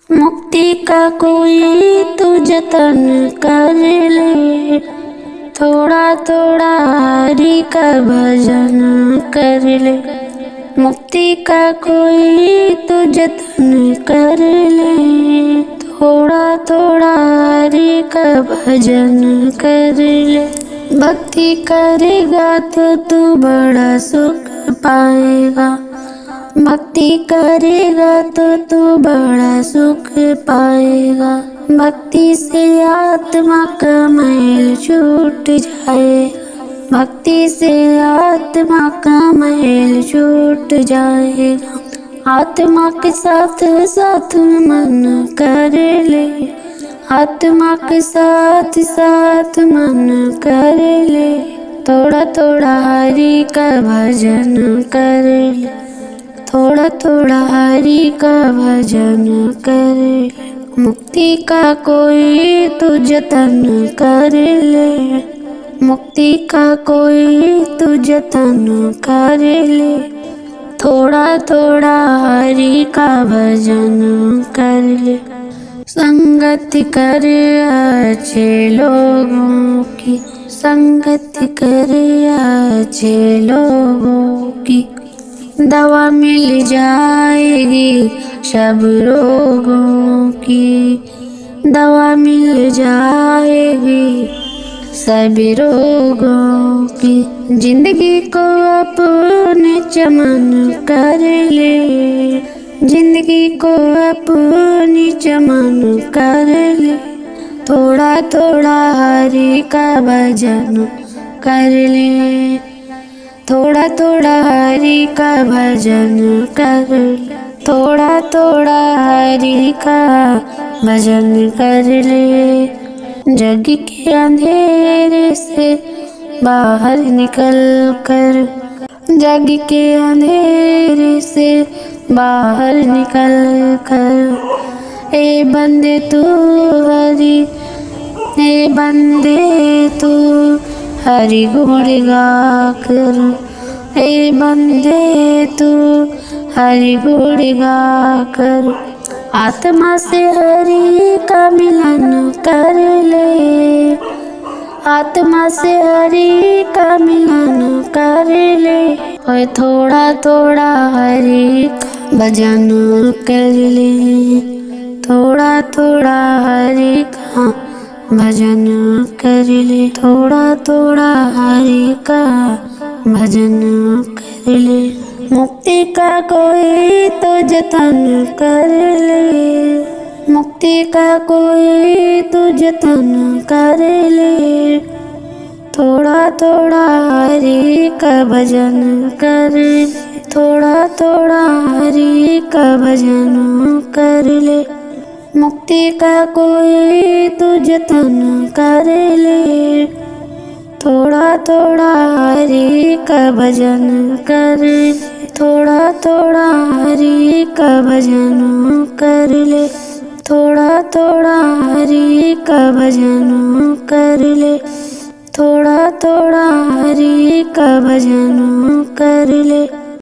मुक्ति का कोई तू जतन कर ले, थोड़ा थोड़ा हरि का भजन कर ले। मुक्ति का कोई तू जतन कर ले, थोड़ा थोड़ा हरि का भजन कर ले। भक्ति करेगा तो तू बड़ा सुख पाएगा, भक्ति करेगा तो तू बड़ा सुख पाएगा। भक्ति से आत्मा का मैल छूट जाएगा, भक्ति से आत्मा का मैल छूट जाएगा। आत्मा के साथ साथ मन कर ले, आत्मा के साथ साथ मन कर ले। थोड़ा थोड़ा हरि का भजन कर ले, थोड़ा थोड़ा हरि का भजन कर ले। मुक्ति का कोई तू जतन कर ले, मुक्ति का कोई तू जतन कर ले। थोड़ा थोड़ा हरि का भजन कर ले। संगत कर अच्छे लोगों की, संगत कर अच्छे लोगों की। दवा मिल जाएगी सब रोगों की, दवा मिल जाएगी सभी रोगों की। जिंदगी को अपने चमन कर ले, जिंदगी को अपनी चमन कर ले। थोड़ा थोड़ा हरि का भजन कर ले, थोड़ा थोड़ा हरि का भजन कर ले। थोड़ा थोड़ा हरि का भजन कर ले। जग के अंधेरे से बाहर निकल कर, जग के अंधेरे से बाहर निकल कर। ए बंदे तू हरि, ए बंदे तू हरि गुण गा कर, ए बंदे तू हरि गुण गा कर। आत्मा से हरि का मिलन कर ले, आत्मा से हरि का मिलन कर ले। और थोड़ा थोड़ा हरि का भजन कर ले, थोड़ा थोड़ा हरि का भजन कर ले। थोड़ा थोड़ा हरि का भजन कर ले। मुक्ति का कोई तो जतन कर ले, मुक्ति का कोई तो जतन कर ले। थोड़ा थोड़ा हरि का भजन कर ले, थोड़ा थोड़ा हरि का भजन कर ले। मुक्ति का कोई तो जतन कर ले, थोड़ा थोड़ा हरि का भजन कर ले। थोड़ा थोड़ा हरि का भजन कर ले, थोड़ा थोड़ा हरि का भजन कर ले। थोड़ा थोड़ा हरि का भजन कर ले।